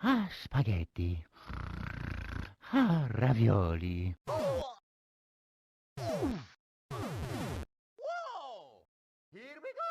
Ah, spaghetti. Ah, ravioli. Here we go!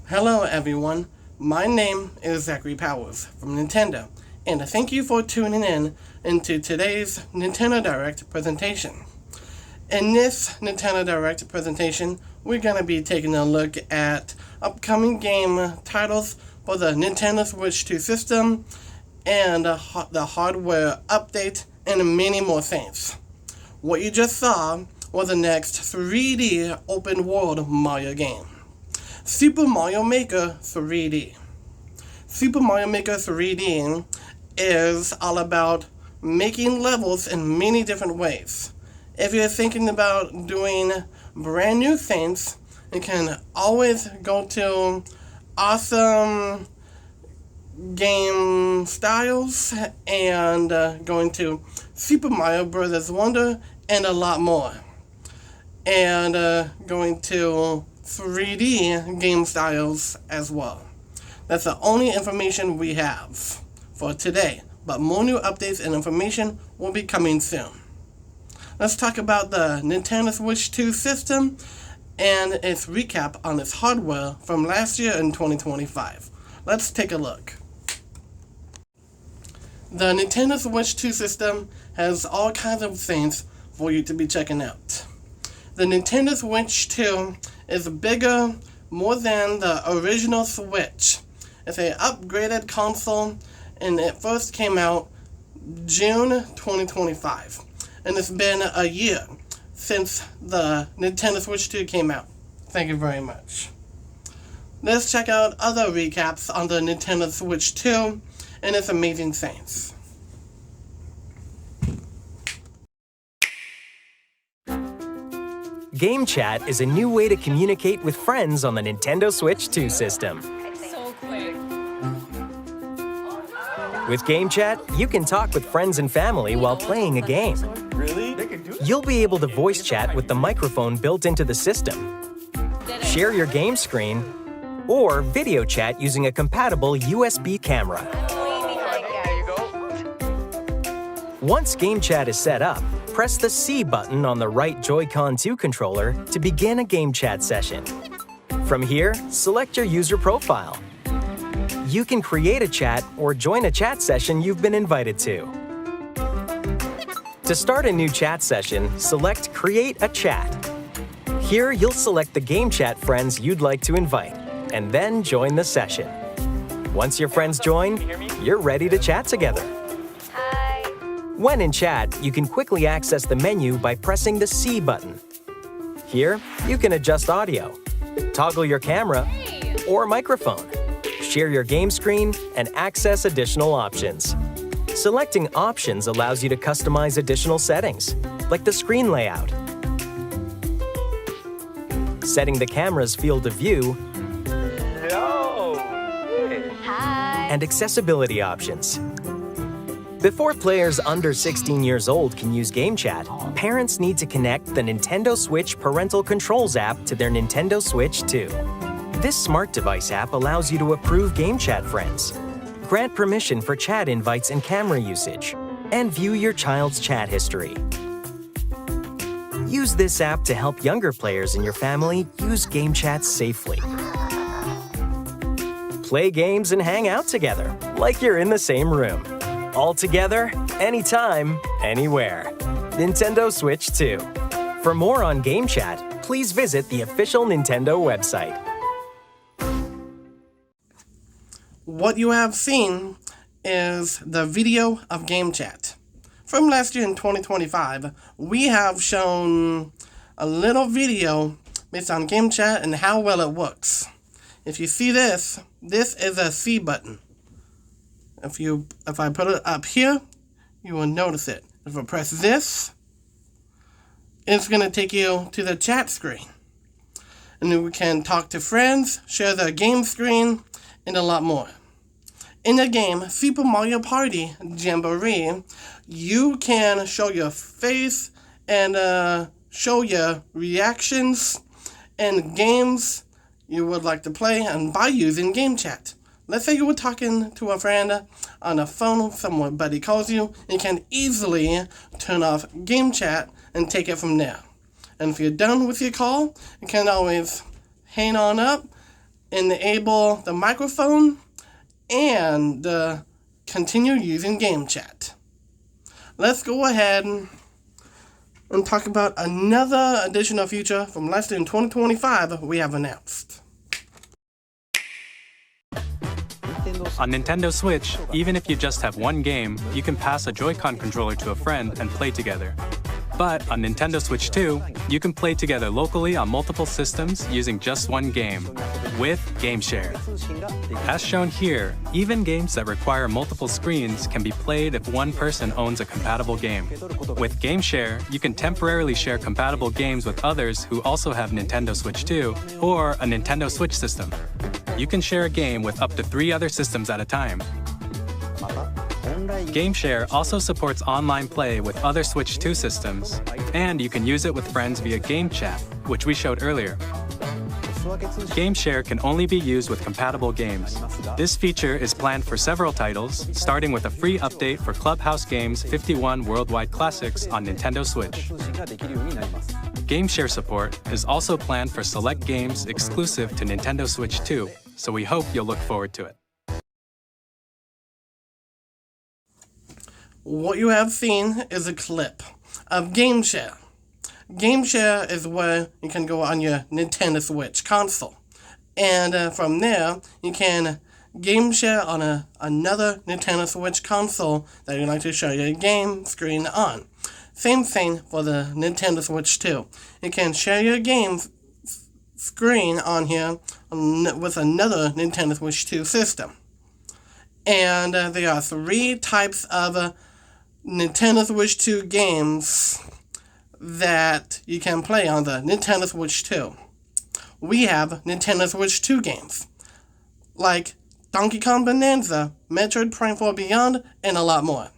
Hello everyone, my name is Zachary Powers from Nintendo, and thank you for tuning in into today's Nintendo Direct presentation. In this Nintendo Direct presentation, we're going to be taking a look at upcoming game titles for the Nintendo Switch 2 system, and the hardware update, and many more things. What you just saw was the next 3D open world Mario game, Super Mario Maker 3D. Super Mario Maker 3D is all about making levels in many different ways. If you're thinking about doing brand new things, you can always go to awesome game styles, and going to Super Mario Bros. Wonder, and a lot more. And going to 3D game styles as well. That's the only information we have for today, but more new updates and information will be coming soon. Let's talk about the Nintendo Switch 2 system and its recap on its hardware from last year in 2025. Let's take a look. The Nintendo Switch 2 system has all kinds of things for you to be checking out. The Nintendo Switch 2 is bigger, more than the original Switch. It's an upgraded console, and it first came out June 2025. And it's been a year since the Nintendo Switch 2 came out. Thank you very much. Let's check out other recaps on the Nintendo Switch 2 and its amazing things. Game Chat is a new way to communicate with friends on the Nintendo Switch 2 system. So quick. With Game Chat, you can talk with friends and family while playing a game. Really? They can do that? You'll be able to voice chat with the microphone built into the system, share your game screen, or video chat using a compatible USB camera. There you go. Once Game Chat is set up, press the C button on the right Joy-Con 2 controller to begin a Game Chat session. From here, select your user profile. You can create a chat or join a chat session you've been invited to. To start a new chat session, select Create a Chat. Here, you'll select the Game Chat friends you'd like to invite, and then join the session. Once your friends join, you're ready to chat together. When in chat, you can quickly access the menu by pressing the C button. Here, you can adjust audio, toggle your camera or microphone, share your game screen, and access additional options. Selecting options allows you to customize additional settings, like the screen layout, setting the camera's field of view, and accessibility options. Before players under 16 years old can use Game Chat, parents need to connect the Nintendo Switch Parental Controls app to their Nintendo Switch 2. This smart device app allows you to approve Game Chat friends, grant permission for chat invites and camera usage, and view your child's chat history. Use this app to help younger players in your family use Game Chat safely. Play games and hang out together, like you're in the same room. All together, anytime, anywhere. Nintendo Switch 2. For more on Game Chat, please visit the official Nintendo website. What you have seen is the video of Game Chat. From last year in 2025, we have shown a little video based on Game Chat and how well it works. If you see this is a C button. If I put it up here, you will notice it. If I press this, it's going to take you to the chat screen. And then we can talk to friends, share the game screen, and a lot more. In the game Super Mario Party Jamboree, you can show your face and show your reactions and games you would like to play and by using Game Chat. Let's say you were talking to a friend on a phone, somebody calls you, you can easily turn off Game Chat and take it from there. And if you're done with your call, you can always hang on up, enable the microphone, and continue using Game Chat. Let's go ahead and talk about another additional feature from last year in 2025 we have announced. On Nintendo Switch, even if you just have one game, you can pass a Joy-Con controller to a friend and play together. But on Nintendo Switch 2, you can play together locally on multiple systems using just one game, with Game Share. As shown here, even games that require multiple screens can be played if one person owns a compatible game. With Game Share, you can temporarily share compatible games with others who also have Nintendo Switch 2 or a Nintendo Switch system. you can share a game with up to 3 other systems at a time. GameShare also supports online play with other Switch 2 systems, and you can use it with friends via Game Chat, which we showed earlier. GameShare can only be used with compatible games. This feature is planned for several titles, starting with a free update for Clubhouse Games 51 Worldwide Classics on Nintendo Switch. GameShare support is also planned for select games exclusive to Nintendo Switch 2, so we hope you'll look forward to it. What you have seen is a clip of GameShare. GameShare is where you can go on your Nintendo Switch console. And from there, you can GameShare on another Nintendo Switch console that you'd like to show your game screen on. Same thing for the Nintendo Switch 2. You can share your game screen on here with another Nintendo Switch 2 system. And there are 3 types of Nintendo Switch 2 games that you can play on the Nintendo Switch 2. We have Nintendo Switch 2 games, like Donkey Kong Bonanza, Metroid Prime 4 Beyond, and a lot more.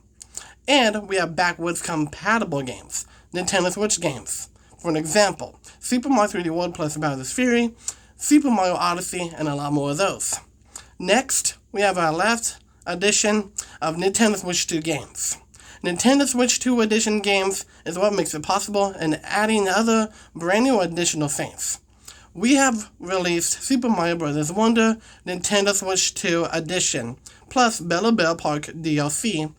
And we have backwards compatible games, Nintendo Switch games. For an example, Super Mario 3D World plus Bowser's Fury, Super Mario Odyssey, and a lot more of those. Next, we have our last edition of Nintendo Switch 2 games. Nintendo Switch 2 Edition games is what makes it possible and adding other brand new additional things. We have released Super Mario Bros. Wonder Nintendo Switch 2 Edition plus Bella Bell Park DLC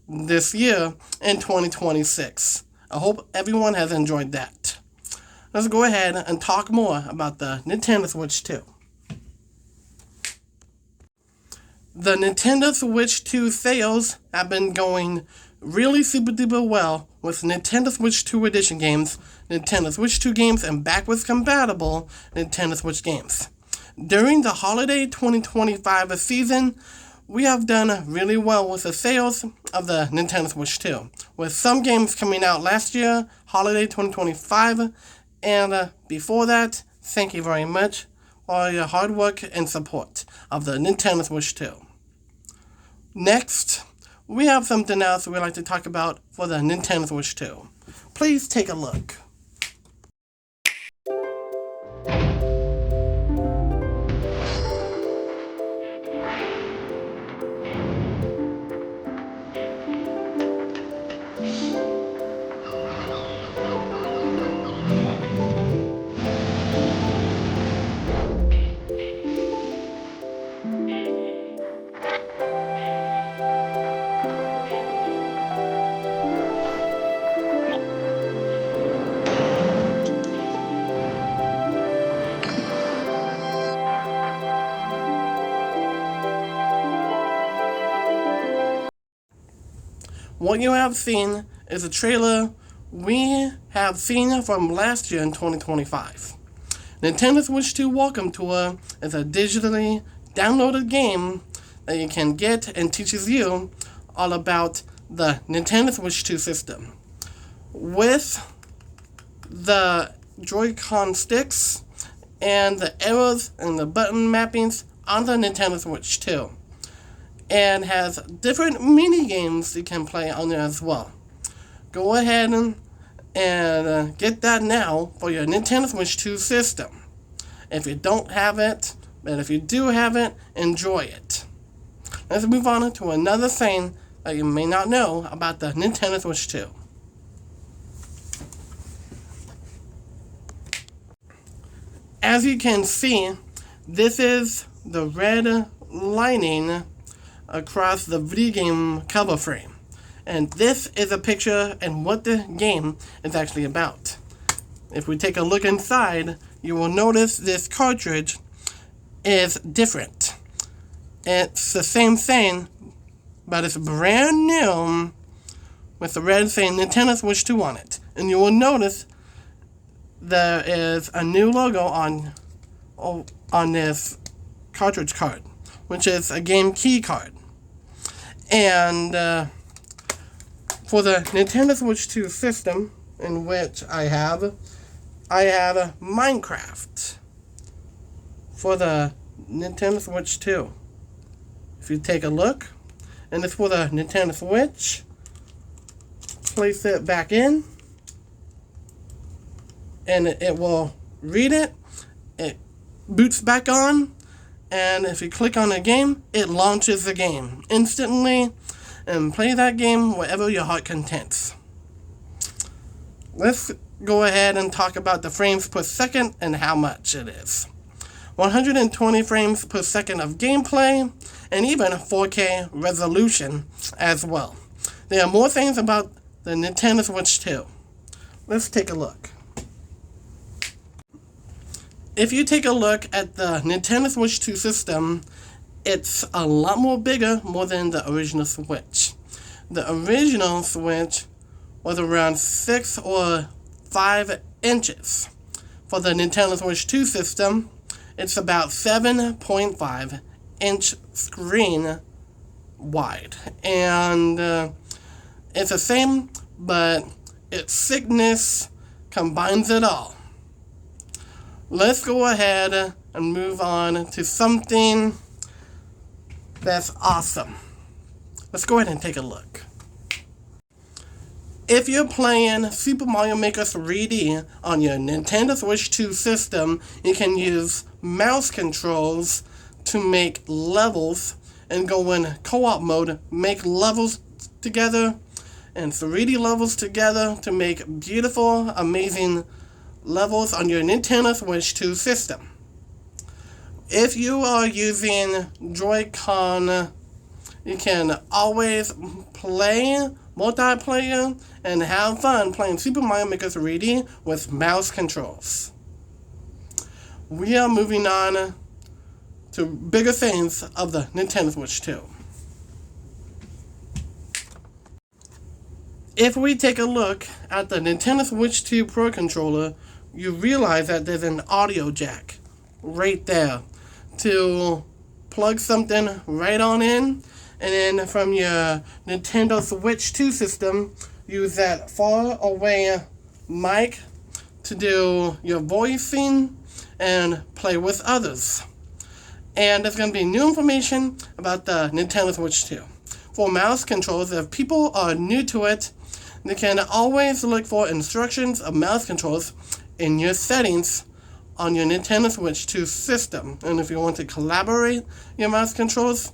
this year in 2026. I hope everyone has enjoyed that. Let's go ahead and talk more about the Nintendo Switch 2. The Nintendo Switch 2 sales have been going really super duper well with Nintendo Switch 2 Edition games, Nintendo Switch 2 games, and backwards compatible Nintendo Switch games. During the holiday 2025 season, we have done really well with the sales of the Nintendo Switch 2, with some games coming out last year, holiday 2025, and before that, thank you very much for your hard work and support of the Nintendo Switch 2. Next, we have something else we'd like to talk about for the Nintendo Switch 2. Please take a look. What you have seen is a trailer we have seen from last year in 2025. Nintendo Switch 2 Welcome Tour is a digitally downloaded game that you can get and teaches you all about the Nintendo Switch 2 system. With the Joy-Con sticks and the arrows and the button mappings on the Nintendo Switch 2. And has different mini games you can play on there as well. Go ahead and get that now for your Nintendo Switch 2 system. If you don't have it, but if you do have it, enjoy it. Let's move on to another thing that you may not know about the Nintendo Switch 2. As you can see, this is the red lining across the video game cover frame. And this is a picture and what the game is actually about. If we take a look inside, you will notice this cartridge is different. It's the same thing, but it's brand new with the red saying Nintendo Switch 2 on it. And you will notice there is a new logo on this cartridge card, which is a game key card. And for the Nintendo Switch 2 system, in which I have Minecraft. For the Nintendo Switch 2. If you take a look, and it's for the Nintendo Switch, place it back in, and it will read it. It boots back on, and if you click on a game, it launches the game instantly, and play that game wherever your heart contents. Let's go ahead and talk about the frames per second and how much it is. 120 frames per second of gameplay, and even 4K resolution as well. There are more things about the Nintendo Switch 2. Let's take a look. If you take a look at the Nintendo Switch 2 system, it's a lot more bigger, more than the original Switch. The original Switch was around 6 or 5 inches. For the Nintendo Switch 2 system, it's about 7.5 inch screen wide. And it's the same, but its thickness combines it all. Let's go ahead and move on to something that's awesome. Let's go ahead and take a look. If you're playing Super Mario Maker 3D on your Nintendo Switch 2 system, you can use mouse controls to make levels and go in co-op mode, make levels together and 3D levels together to make beautiful, amazing levels on your Nintendo Switch 2 system. If you are using Joy-Con, you can always play multiplayer and have fun playing Super Mario Maker 3D with mouse controls. We are moving on to bigger things of the Nintendo Switch 2. If we take a look at the Nintendo Switch 2 Pro Controller, you realize that there's an audio jack right there to plug something right on in, and then from your Nintendo Switch 2 system, use that far away mic to do your voicing and play with others. And there's going to be new information about the Nintendo Switch 2. For mouse controls, if people are new to it, they can always look for instructions of mouse controls in your settings on your Nintendo Switch 2 system. And if you want to collaborate your mouse controls,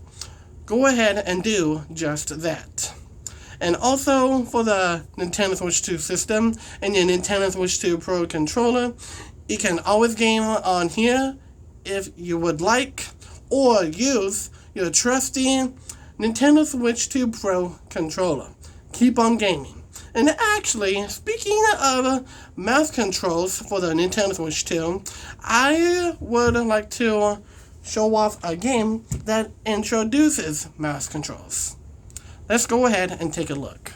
go ahead and do just that. And also for the Nintendo Switch 2 system and your Nintendo Switch 2 Pro Controller, you can always game on here if you would like, or use your trusty Nintendo Switch 2 Pro Controller. Keep on gaming. And actually, speaking of mouse controls for the Nintendo Switch 2, I would like to show off a game that introduces mouse controls. Let's go ahead and take a look.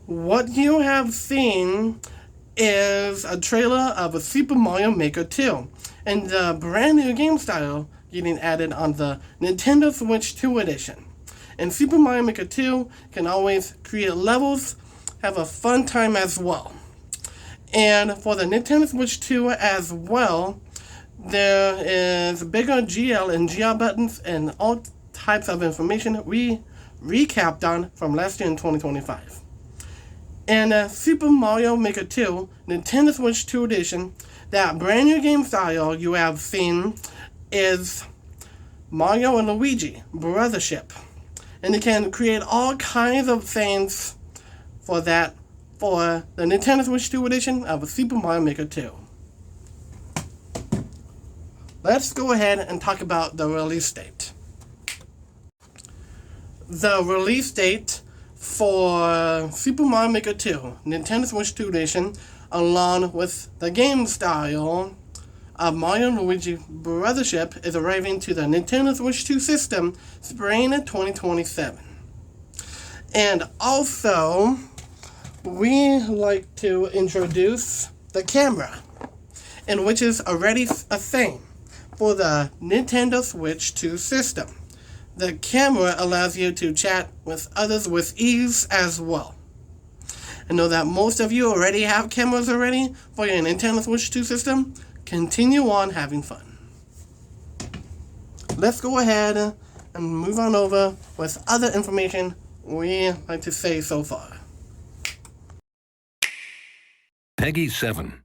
What you have seen is a trailer of a Super Mario Maker 2 and the brand new game style getting added on the Nintendo Switch 2 edition. And Super Mario Maker 2 can always create levels, have a fun time as well. And for the Nintendo Switch 2 as well, there is bigger GL and GR buttons and all types of information we recapped on from last year in 2025. In Super Mario Maker 2, Nintendo Switch 2 edition, that brand new game style you have seen is Mario and Luigi Brothership. And you can create all kinds of things for the Nintendo Switch 2 edition of Super Mario Maker 2. Let's go ahead and talk about the release date. The release date for Super Mario Maker 2, Nintendo Switch 2 edition, along with the game style of Mario and Luigi Brothership, is arriving to the Nintendo Switch 2 system spring 2027. And also, we like to introduce the camera, and which is already a thing for the Nintendo Switch 2 system. The camera allows you to chat with others with ease as well. I know that most of you already have cameras already for your Nintendo Switch 2 system. Continue on having fun. Let's go ahead and move on over with other information we like to say so far. Peggy 7.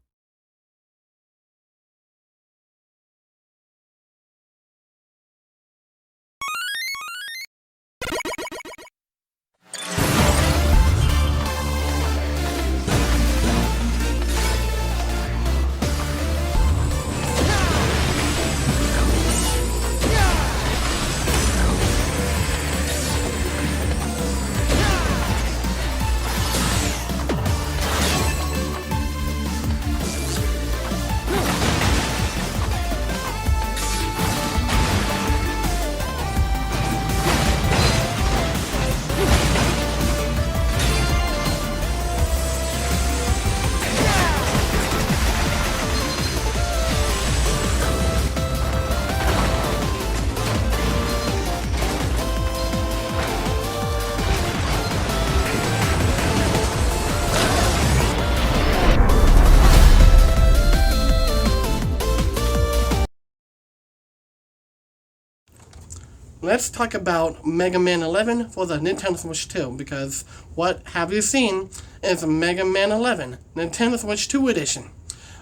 Let's talk about Mega Man 11 for the Nintendo Switch 2, because what have you seen is Mega Man 11, Nintendo Switch 2 edition.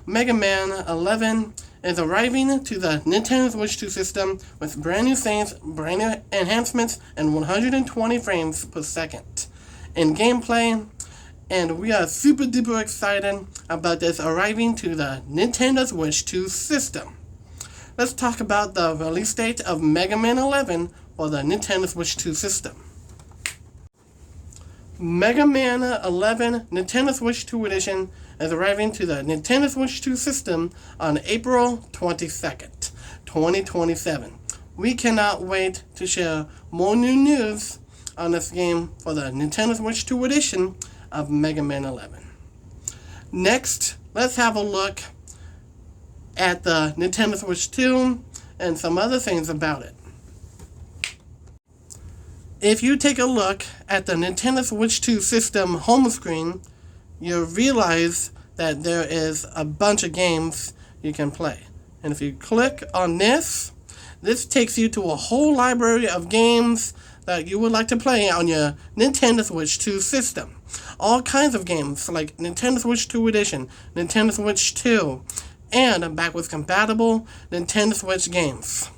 Mega Man 11 is arriving to the Nintendo Switch 2 system with brand new things, brand new enhancements, and 120 frames per second in gameplay. And we are super duper excited about this arriving to the Nintendo Switch 2 system. Let's talk about the release date of Mega Man 11 for the Nintendo Switch 2 system. Mega Man 11 Nintendo Switch 2 edition is arriving to the Nintendo Switch 2 system on April 22nd, 2027. We cannot wait to share more new news on this game for the Nintendo Switch 2 edition of Mega Man 11. Next, let's have a look at the Nintendo Switch 2 and some other things about it. If you take a look at the Nintendo Switch 2 system home screen, you'll realize that there is a bunch of games you can play. And if you click on this takes you to a whole library of games that you would like to play on your Nintendo Switch 2 system. All kinds of games like Nintendo Switch 2 edition, Nintendo Switch 2, and backwards compatible Nintendo Switch games.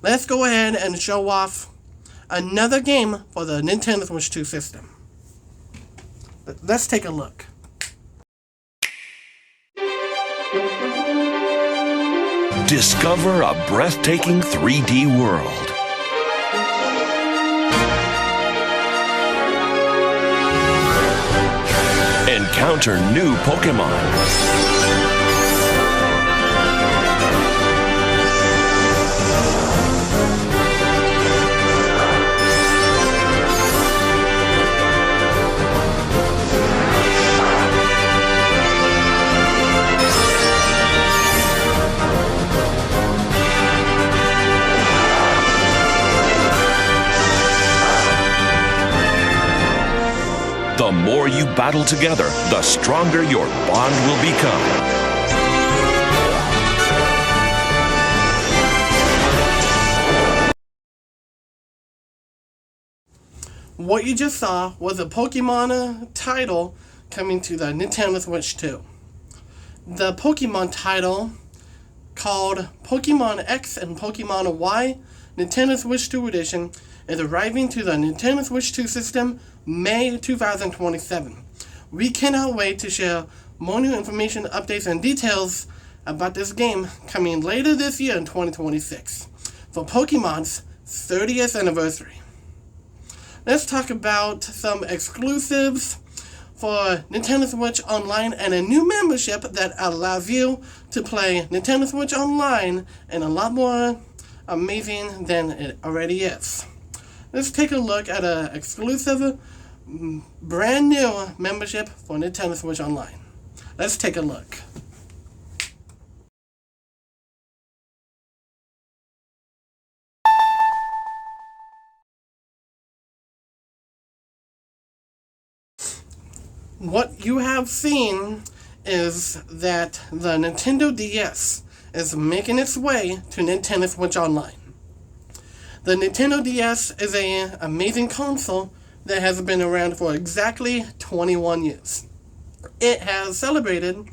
Let's go ahead and show off another game for the Nintendo Switch 2 system. Let's take a look. Discover a breathtaking 3D world. Encounter new Pokemon. battle together, the stronger your bond will become. What you just saw was a Pokemon title coming to the Nintendo Switch 2. The Pokemon title, called Pokemon X and Pokemon Y Nintendo Switch 2 Edition, is arriving to the Nintendo Switch 2 system May 2027. We cannot wait to share more new information, updates, and details about this game coming later this year in 2026 for Pokemon's 30th anniversary. Let's talk about some exclusives for Nintendo Switch Online and a new membership that allows you to play Nintendo Switch Online and a lot more amazing than it already is. Let's take a look at an exclusive, brand new membership for Nintendo Switch Online. Let's take a look. What you have seen is that the Nintendo DS is making its way to Nintendo Switch Online. The Nintendo DS is an amazing console that has been around for exactly 21 years. It has celebrated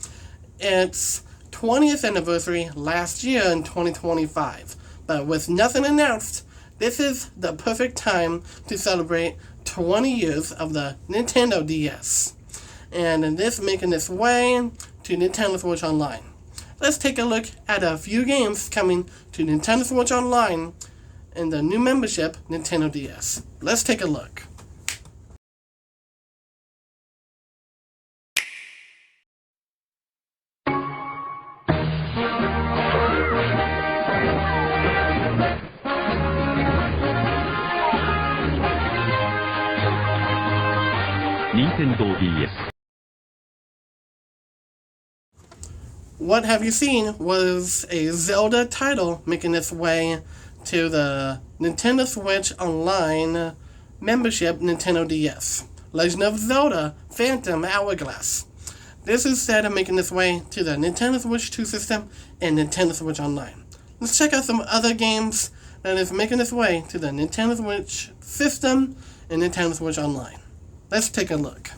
its 20th anniversary last year in 2025, but with nothing announced, this is the perfect time to celebrate 20 years of the Nintendo DS. And this making its way to Nintendo Switch Online. Let's take a look at a few games coming to Nintendo Switch Online in the new membership Nintendo DS. Let's take a look. Nintendo DS. What have you seen was a Zelda title making its way to the Nintendo Switch Online membership Nintendo DS. Legend of Zelda Phantom Hourglass. This is said of making its way to the Nintendo Switch 2 system and Nintendo Switch Online. Let's check out some other games that is making its way to the Nintendo Switch system and Nintendo Switch Online. Let's take a look.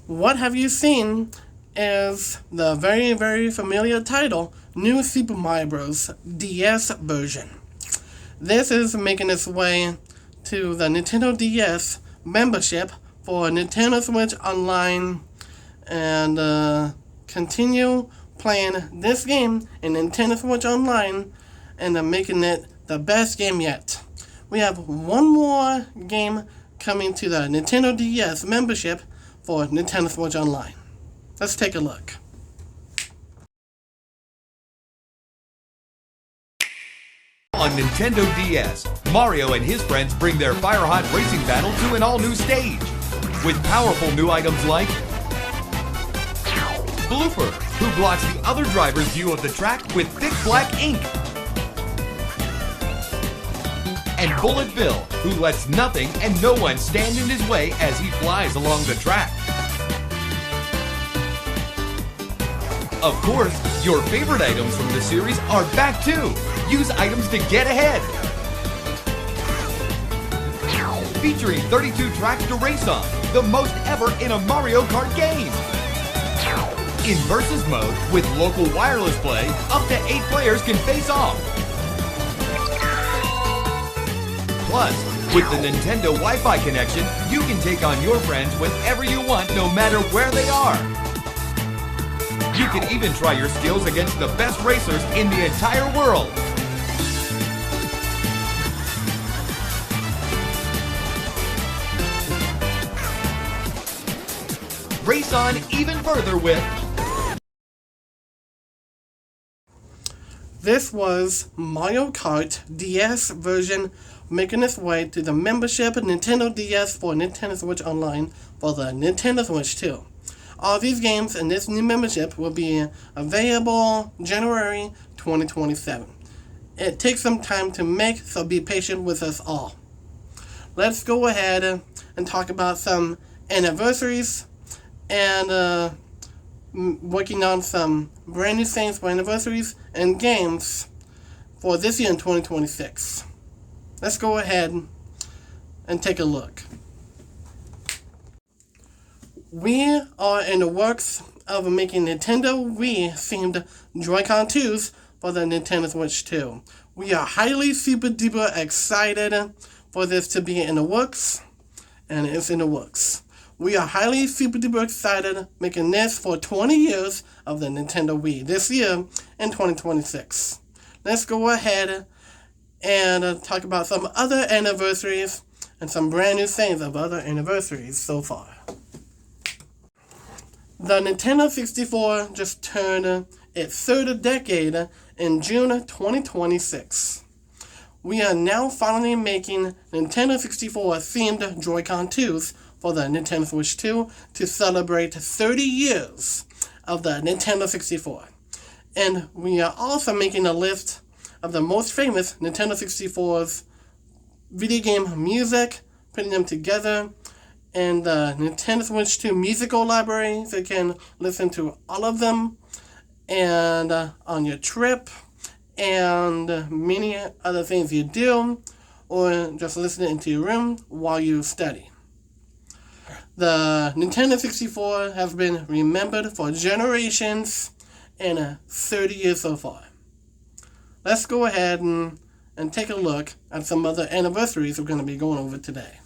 What have you seen is the very, very familiar title, New Super Mario Bros. DS version. This is making its way to the Nintendo DS membership for Nintendo Switch Online, and continue playing this game in Nintendo Switch Online and making it the best game yet. We have one more game coming to the Nintendo DS membership for Nintendo Switch Online. Let's take a look. On Nintendo DS, Mario and his friends bring their fire-hot racing battle to an all-new stage. With powerful new items like Blooper, who blocks the other driver's view of the track with thick black ink. And Bullet Bill, who lets nothing and no one stand in his way as he flies along the track. Of course, your favorite items from the series are back too. Use items to get ahead. Featuring 32 tracks to race on, the most ever in a Mario Kart game. In Versus mode, with local wireless play, up to 8 players can face off. Plus, with the Nintendo Wi-Fi connection, you can take on your friends whenever you want, no matter where they are. You can even try your skills against the best racers in the entire world. Race on even further with This was Mario Kart DS version making its way to the membership Nintendo DS for Nintendo Switch Online for the Nintendo Switch 2. All these games in this new membership will be available January 2027. It takes some time to make, so be patient with us all. Let's go ahead and talk about some anniversaries and working on some brand new things for anniversaries and games for this year in 2026. Let's go ahead and take a look. We are in the works of making Nintendo Wii themed Joy-Con 2s for the Nintendo Switch 2. We are highly super duper excited for this to be in the works, and it's in the works. We are highly super duper excited making this for 20 years of the Nintendo Wii this year in 2026. Let's go ahead and talk about some other anniversaries and some brand new things of other anniversaries so far. The Nintendo 64 just turned its third decade in June 2026. We are now finally making Nintendo 64 themed Joy-Con 2s for the Nintendo Switch 2 to celebrate 30 years of the Nintendo 64. And we are also making a list of the most famous Nintendo 64's video game music, putting them together in the Nintendo Switch 2 musical library, so you can listen to all of them and on your trip and many other things you do, or just listen into your room while you study. The Nintendo 64 has been remembered for generations and 30 years so far. Let's go ahead and take a look at some other anniversaries we're going to be going over today.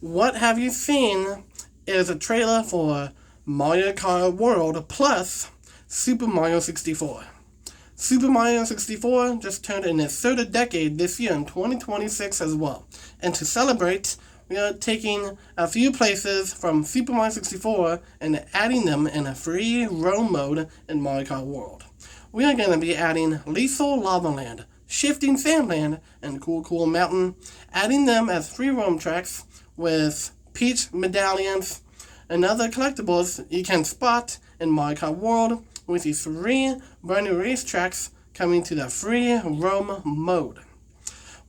What have you seen is a trailer for Mario Kart World plus Super Mario 64. Super Mario 64 just turned in its third decade this year in 2026 as well. And to celebrate, we are taking a few places from Super Mario 64 and adding them in a free roam mode in Mario Kart World. We are going to be adding Lethal Lava Land, Shifting Sand Land, and Cool Mountain, adding them as free roam tracks with Peach medallions and other collectibles you can spot in Mario Kart World, with these 3 brand new racetracks coming to the free roam mode.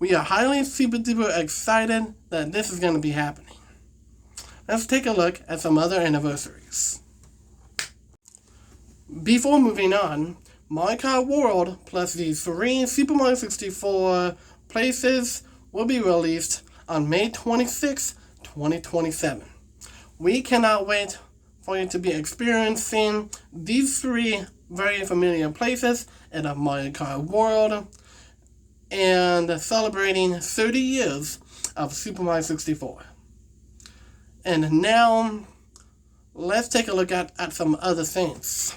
We are highly super duper excited that this is going to be happening. Let's take a look at some other anniversaries. Before moving on, Mario Kart World plus these 3 Super Mario 64 places will be released on May 26, 2027. We cannot wait for you to be experiencing these 3 very familiar places in a Mario Kart World and celebrating 30 years of Super Mario 64. And now, let's take a look at some other things.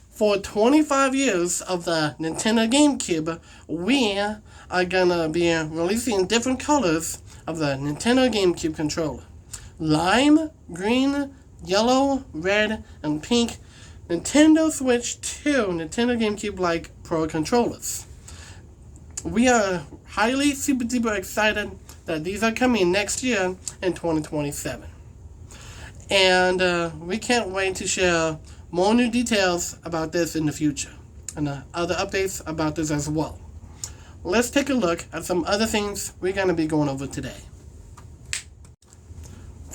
For 25 years of the Nintendo GameCube, we are gonna be releasing different colors of the Nintendo GameCube controller. Lime, green, yellow, red, and pink Nintendo Switch 2 Nintendo GameCube-like Pro controllers. We are highly super duper excited that these are coming next year in 2027. And we can't wait to share more new details about this in the future, and other updates about this as well. Let's take a look at some other things we're going to be going over today.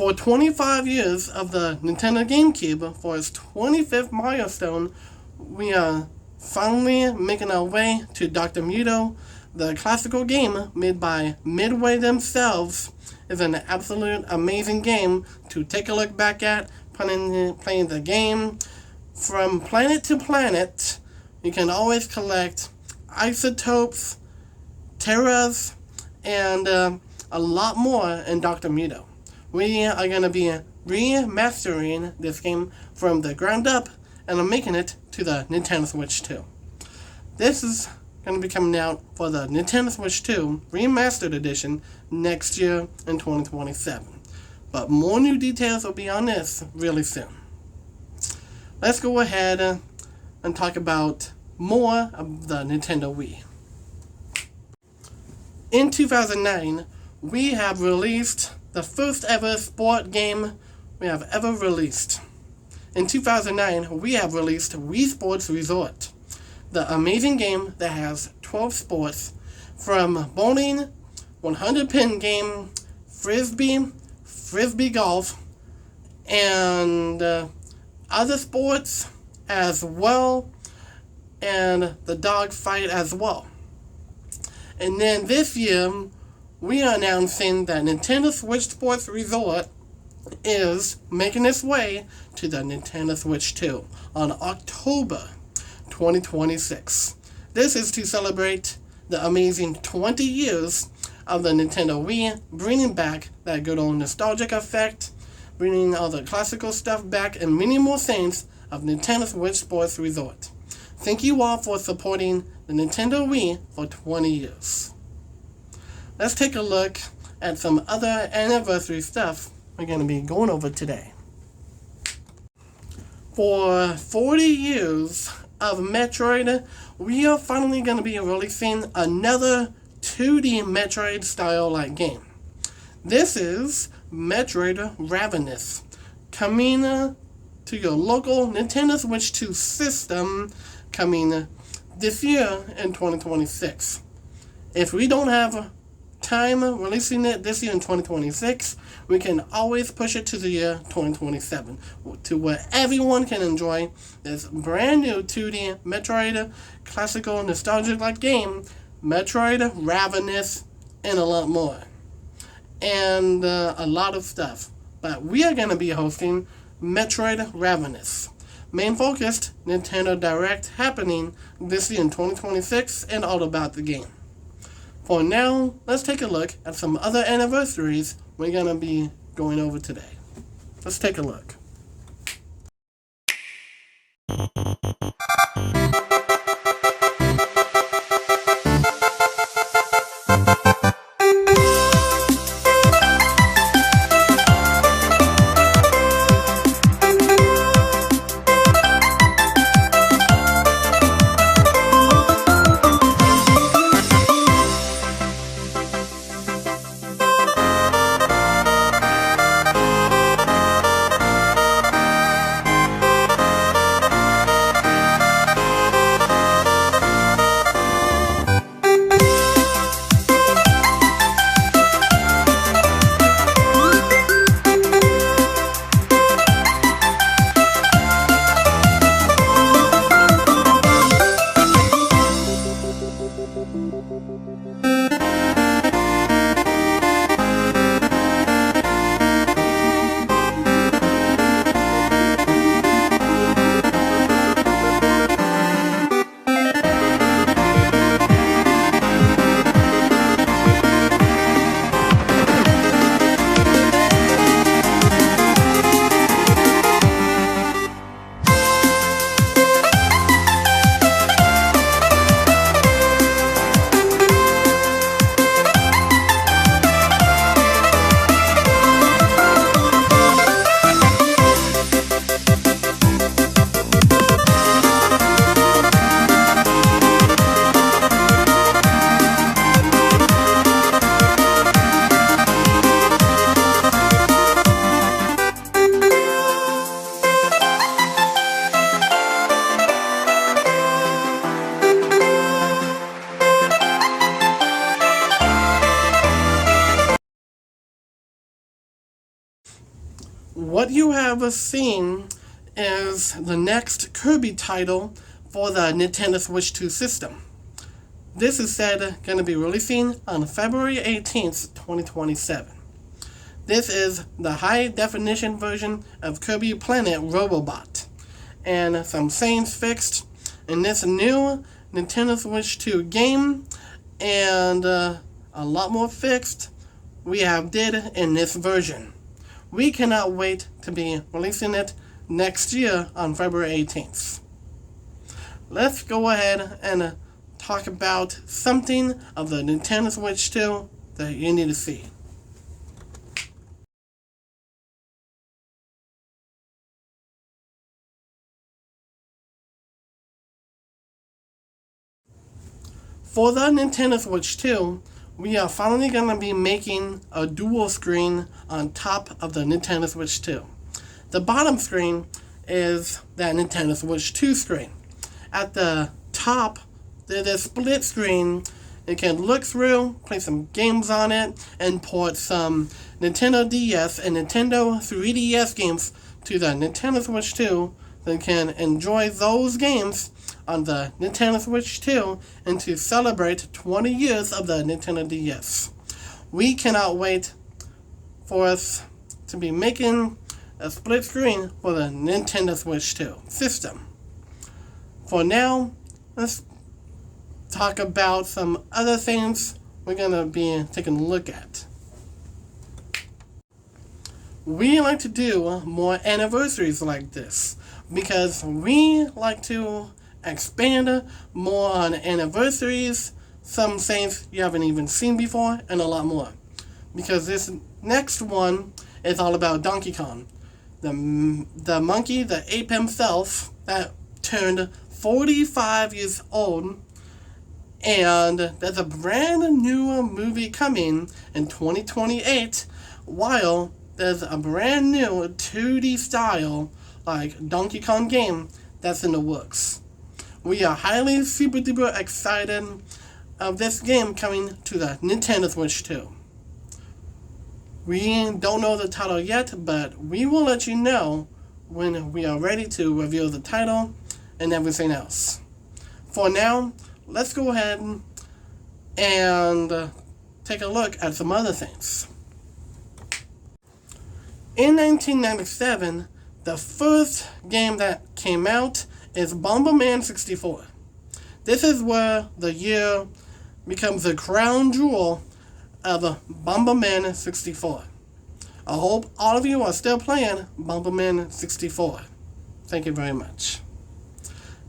For 25 years of the Nintendo GameCube, for its 25th milestone, we are finally making our way to Dr. Muto. The classical game made by Midway themselves is an absolute amazing game to take a look back at, playing the game. From planet to planet, you can always collect isotopes, terras, and a lot more in Dr. Muto. We are going to be remastering this game from the ground up and I'm making it to the Nintendo Switch 2. This is going to be coming out for the Nintendo Switch 2 Remastered Edition next year in 2027. But more new details will be on this really soon. Let's go ahead and talk about more of the Nintendo Wii. In 2009, we have released the first ever sport game we have ever released. In 2009, we have released Wii Sports Resort, the amazing game that has 12 sports from bowling, 100-pin game, frisbee golf, and other sports as well, and the dog fight as well. And then this year, we are announcing that Nintendo Switch Sports Resort is making its way to the Nintendo Switch 2 on October 2026. This is to celebrate the amazing 20 years of the Nintendo Wii, bringing back that good old nostalgic effect, bringing all the classical stuff back, and many more things of Nintendo Switch Sports Resort. Thank you all for supporting the Nintendo Wii for 20 years. Let's take a look at some other anniversary stuff we're going to be going over today. For 40 years of Metroid, we are finally going to be releasing another 2D Metroid style-like game. This is Metroid Ravenous, coming to your local Nintendo Switch 2 system, coming this year in 2026. If we don't have time releasing it this year in 2026, we can always push it to the year 2027, to where everyone can enjoy this brand new 2D Metroid classical nostalgic-like game, Metroid Ravenous, and a lot more. And a lot of stuff. But we are going to be hosting Metroid Ravenous. Main focused Nintendo Direct happening this year in 2026 and all about the game. For now, let's take a look at some other anniversaries we're going to be going over today. Let's take a look. What you have seen is the next Kirby title for the Nintendo Switch 2 system. This is said going to be releasing on February 18th, 2027. This is the high-definition version of Kirby Planet Robobot, and some things fixed in this new Nintendo Switch 2 game, and a lot more fixed we have did in this version. We cannot wait to be releasing it next year on February 18th. Let's go ahead and talk about something of the Nintendo Switch 2 that you need to see. For the Nintendo Switch 2, we are finally going to be making a dual screen on top of the Nintendo Switch 2. The bottom screen is that Nintendo Switch 2 screen. At the top, there's a split screen. You can look through, play some games on it, and port some Nintendo DS and Nintendo 3DS games to the Nintendo Switch 2, so you can enjoy those games on the Nintendo Switch 2 and to celebrate 20 years of the Nintendo DS. We cannot wait for us to be making a split screen for the Nintendo Switch 2 system. For now, let's talk about some other things we're going to be taking a look at. We like to do more anniversaries like this because we like to expand more on anniversaries, some things you haven't even seen before, and a lot more. Because this next one is all about Donkey Kong, the monkey, the ape himself, that turned 45 years old, and there's a brand new movie coming in 2028, while there's a brand new 2D style like Donkey Kong game that's in the works. We are highly super duper excited of this game coming to the Nintendo Switch 2. We don't know the title yet, but we will let you know when we are ready to reveal the title and everything else. For now, let's go ahead and take a look at some other things. In 1997, the first game that came out is Bomberman 64. This is where the year becomes the crown jewel of Bomberman 64. I hope all of you are still playing Bomberman 64. Thank you very much.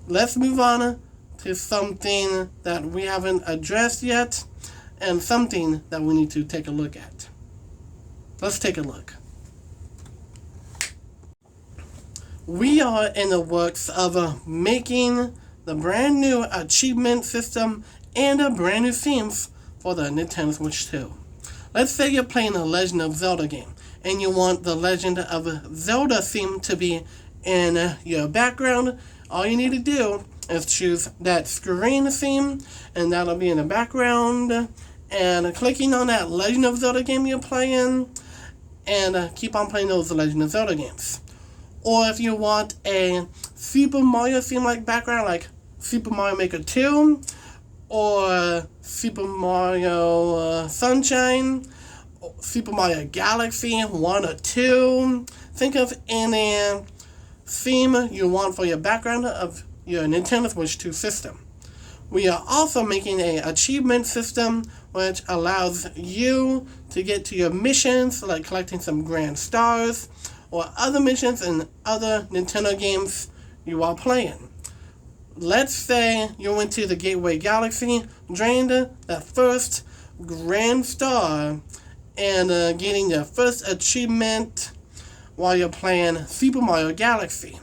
Let's move on to something that we haven't addressed yet, and something that we need to take a look at. Let's take a look. We are in the works of making the brand new achievement system and a brand new themes for the Nintendo Switch 2. Let's say you're playing a Legend of Zelda game, and you want the Legend of Zelda theme to be in your background. All you need to do is choose that screen theme, and that'll be in the background, and clicking on that Legend of Zelda game you're playing, and keep on playing those Legend of Zelda games. Or if you want a Super Mario theme-like background, like Super Mario Maker 2, or Super Mario Sunshine, Super Mario Galaxy 1 or 2, think of any theme you want for your background of your Nintendo Switch 2 system. We are also making an achievement system which allows you to get to your missions, like collecting some grand stars, or other missions in other Nintendo games you are playing. Let's say you went to the Gateway Galaxy, drained that first grand star, and getting your first achievement while you're playing Super Mario Galaxy.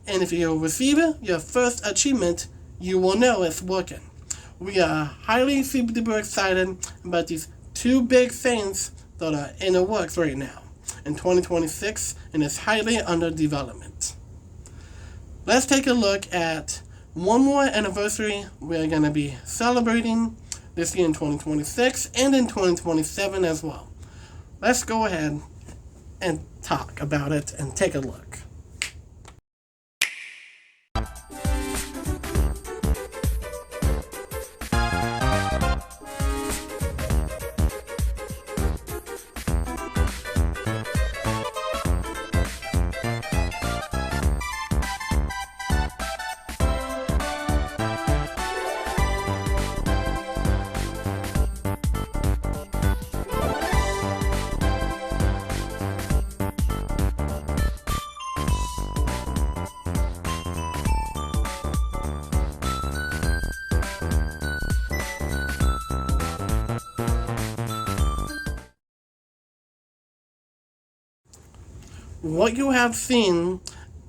And if you receive your first achievement, you will know it's working. We are highly super duper excited about these two big things that are in the works right now in 2026, and is highly under development. Let's take a look at one more anniversary we're going to be celebrating this year in 2026 and in 2027 as well. Let's go ahead and talk about it and take a look. What you have seen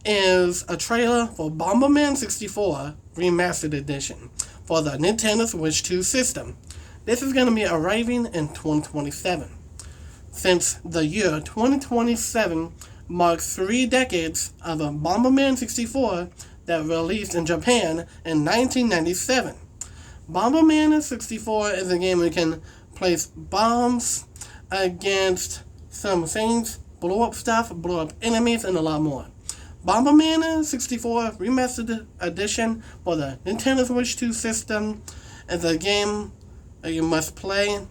is a trailer for Bomberman 64 Remastered Edition for the Nintendo Switch 2 system. This is going to be arriving in 2027. Since the year 2027 marks 3 decades of a Bomberman 64 that released in Japan in 1997. Bomberman 64 is a game where you can place bombs against some things, blow up stuff, blow up enemies, and a lot more. Bomberman 64 Remastered Edition for the Nintendo Switch 2 system is a game that you must play,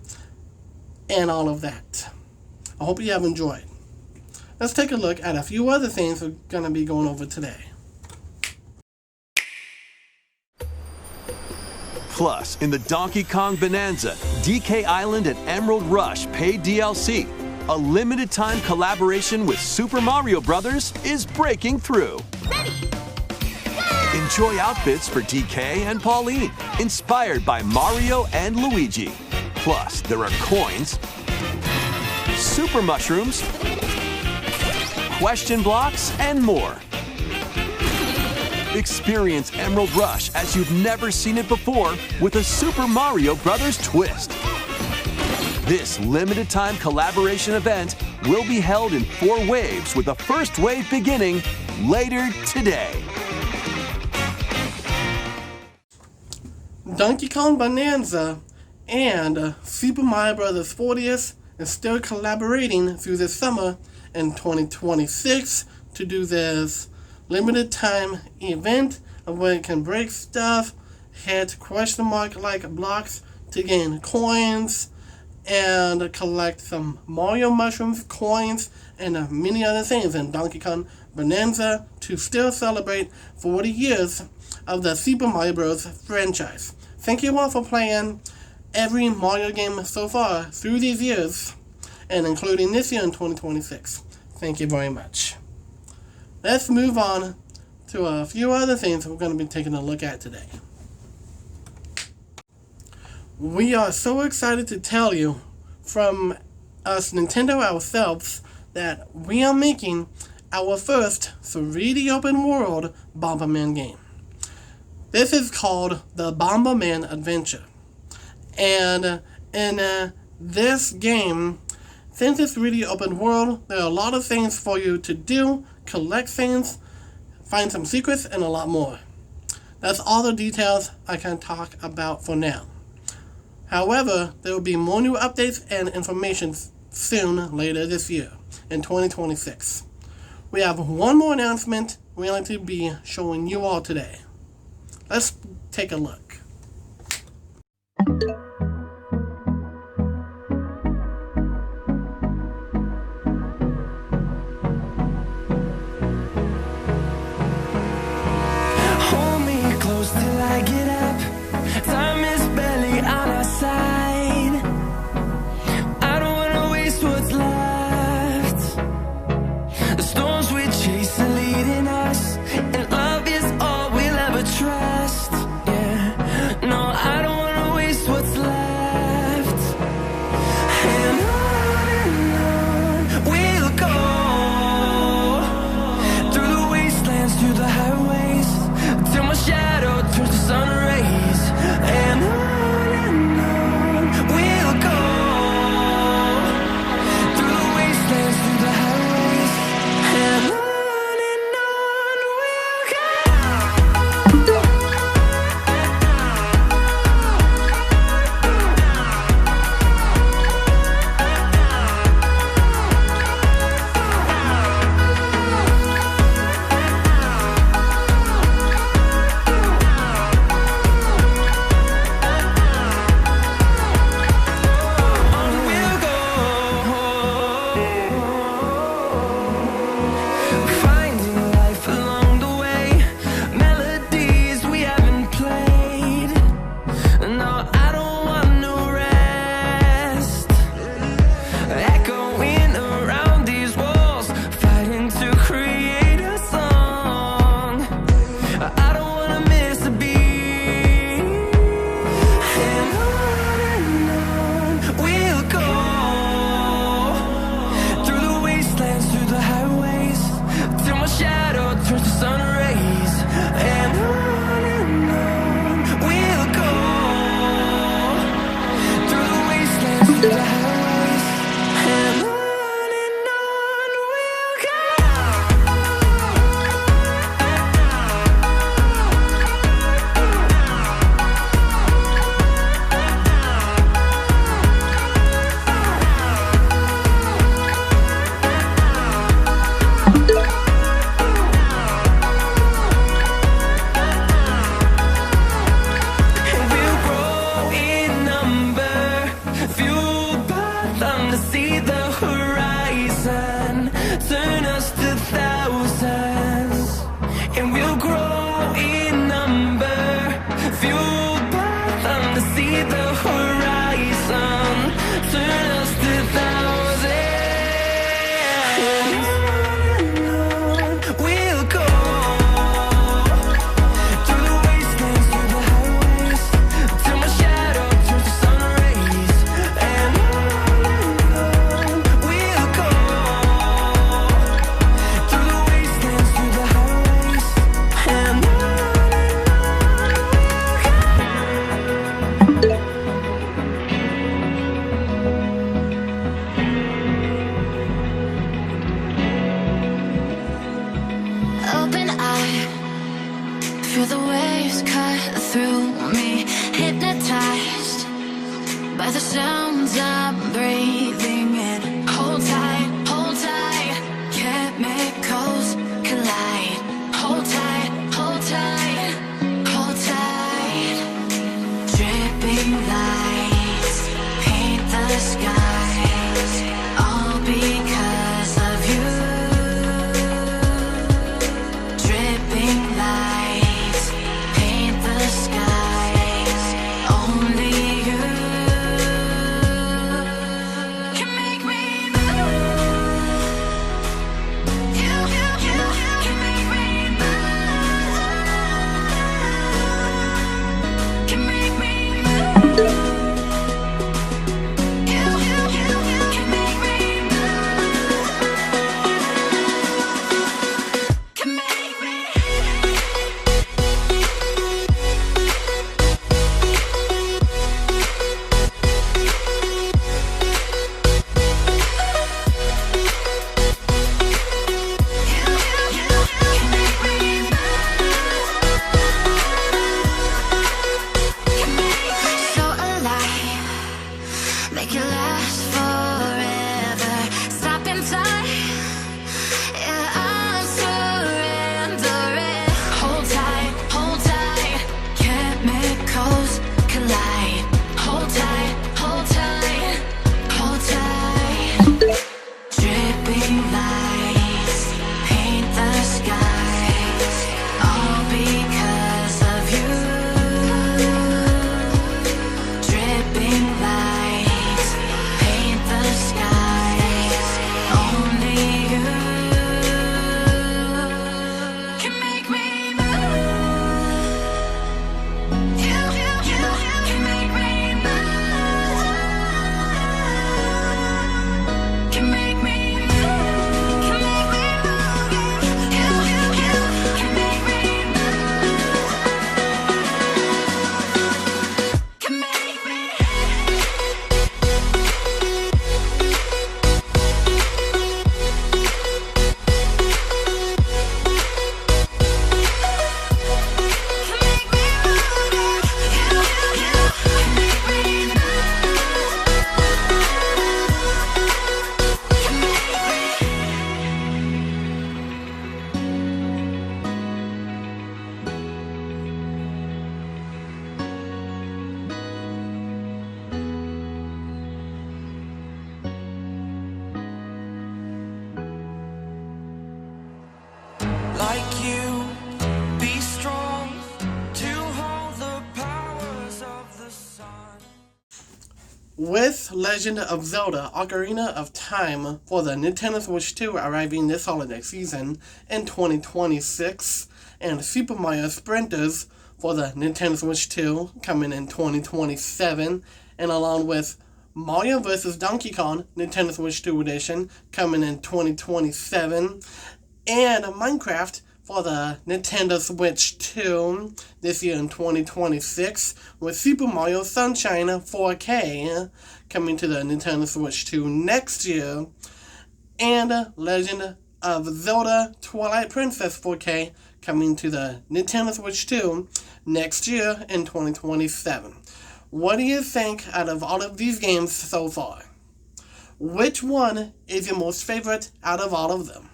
and all of that. I hope you have enjoyed. Let's take a look at a few other things we're going to be going over today. Plus, in the Donkey Kong Bonanza, DK Island and Emerald Rush paid DLC. A limited-time collaboration with Super Mario Bros. Is breaking through. Ready. Enjoy outfits for DK and Pauline, inspired by Mario and Luigi. Plus, there are coins, super mushrooms, question blocks, and more. Experience Emerald Rush as you've never seen it before with a Super Mario Bros. Twist. This limited-time collaboration event will be held in 4 waves, with the first wave beginning later today. Donkey Kong Bonanza and Super Mario Bros. 40th is still collaborating through this summer in 2026 to do this limited-time event of where you can break stuff, hit question mark-like blocks to gain coins, and collect some Mario mushrooms, coins, and many other things in Donkey Kong Bonanza to still celebrate 40 years of the Super Mario Bros. Franchise. Thank you all for playing every Mario game so far through these years, and including this year in 2026. Thank you very much. Let's move on to a few other things we're going to be taking a look at today. We are so excited to tell you from us Nintendo ourselves that we are making our first 3D open world Bomberman game. This is called the Bomberman Adventure. And in this game, since it's 3D open world, there are a lot of things for you to do, collect things, find some secrets, and a lot more. That's all the details I can talk about for now. However, there will be more new updates and information soon later this year, in 2026. We have one more announcement we're going to be showing you all today. Let's take a look. Hold me close till I get up. Time is barely on our side. I don't wanna waste what's left. The storms we chase are leading us, and love is all we'll ever trust. Yeah. through the highways, and on we'll go. And we'll grow in number, fueled by them to see the horizon, turn us to thousands. And we'll grow in number, fueled by them to see the horizon, turn us to thousands. And on we'll go, through the wastelands, through the highways, till my shadow turns to sun rays. And on we'll go, through the wastelands, through the highways, and on we'll go. Open eye, feel the waves cut through me, hypnotized by the sounds I'm breathing in. Hold tight, chemicals collide. Hold tight, hold tight, hold tight. Dripping lights paint the skies, all because of you. Dripping lights paint the skies, only you can make me move. You can make me move. Can make me move. You can make me move. Can make me. So alive, make it last forever. Stop in time, yeah, I'm surrendering. Hold tight, chemicals collide. Hold tight, hold tight, hold tight. Dripping lights paint the skies, all because of you. Dripping lights paint the skies, only you can make me move. You can make me move. Can make me move. Can make me move. You can make me move. Can make me. Like you, be strong to hold the powers of the sun. With Legend of Zelda Ocarina of Time for the Nintendo Switch 2 arriving this holiday season in 2026, and Super Mario Sprinters for the Nintendo Switch 2 coming in 2027, and along with Mario vs. Donkey Kong Nintendo Switch 2 edition coming in 2027, and Minecraft for the Nintendo Switch 2 this year in 2026, with Super Mario Sunshine 4K coming to the Nintendo Switch 2 next year, and Legend of Zelda Twilight Princess 4K coming to the Nintendo Switch 2 next year in 2027. What do you think out of all of these games so far? Which one is your most favorite out of all of them?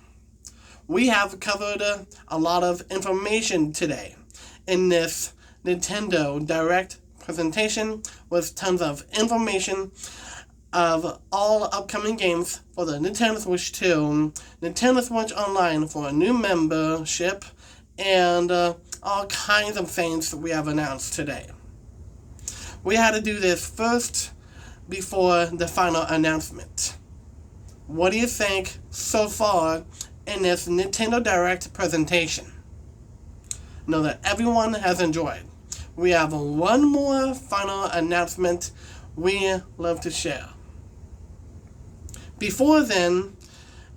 We have covered a lot of information today in this Nintendo Direct presentation with tons of information of all upcoming games for the Nintendo Switch 2, Nintendo Switch Online for a new membership, and all kinds of things we have announced today. We had to do this first before the final announcement. What do you think so far in this Nintendo Direct presentation? Know that everyone has enjoyed. We have one more final announcement we love to share. Before then,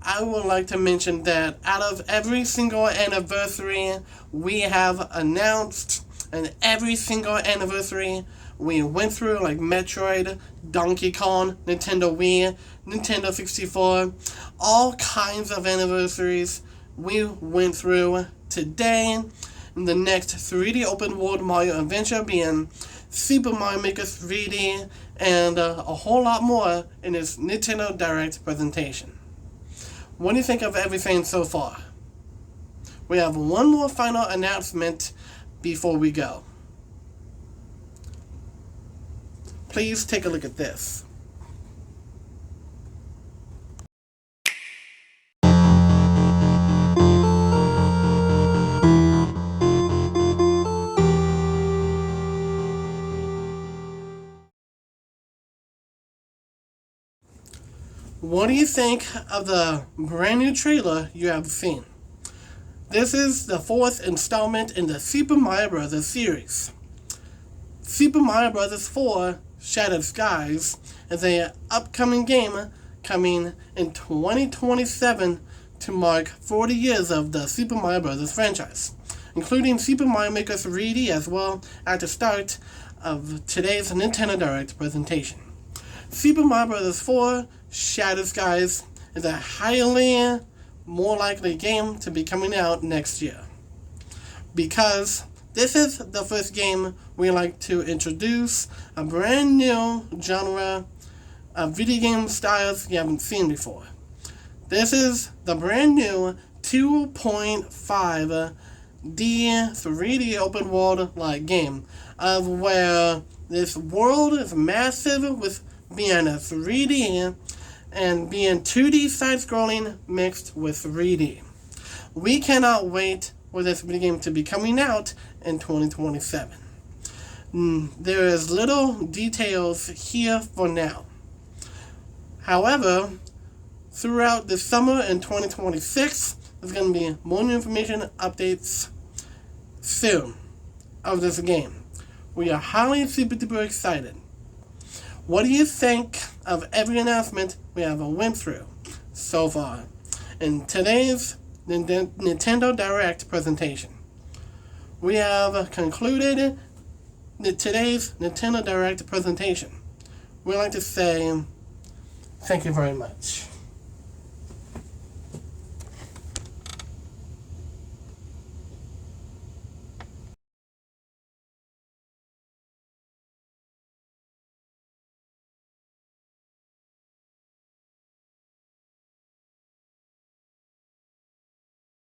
I would like to mention that out of every single anniversary we have announced, and every single anniversary we went through, like Metroid, Donkey Kong, Nintendo Wii, Nintendo 64, all kinds of anniversaries we went through today. The next 3D open world Mario adventure being Super Mario Maker 3D, and a whole lot more in this Nintendo Direct presentation. What do you think of everything so far? We have one more final announcement before we go. Please take a look at this. What do you think of the brand new trailer you have seen? This is the 4th installment in the Super Mario Bros. Series. Super Mario Bros. 4 Shattered Skies is an upcoming game coming in 2027 to mark 40 years of the Super Mario Bros. Franchise, including Super Mario Maker 3D as well at the start of today's Nintendo Direct presentation. Super Mario Bros. 4 Shattered Skies is a highly more likely game to be coming out next year, because this is the first game we like to introduce a brand new genre of video game styles you haven't seen before. This is the brand new 2.5D 3D open world like game, of where this world is massive with being a 3D and being 2D side-scrolling mixed with 3D. We cannot wait for this video game to be coming out in 2027. There is little details here for now. However, throughout the summer in 2026, there's going to be more new information updates soon of this game. We are highly super duper excited. What do you think of every announcement we have went through so far in today's Nintendo Direct presentation? We have concluded today's Nintendo Direct presentation. We'd like to say thank you very much.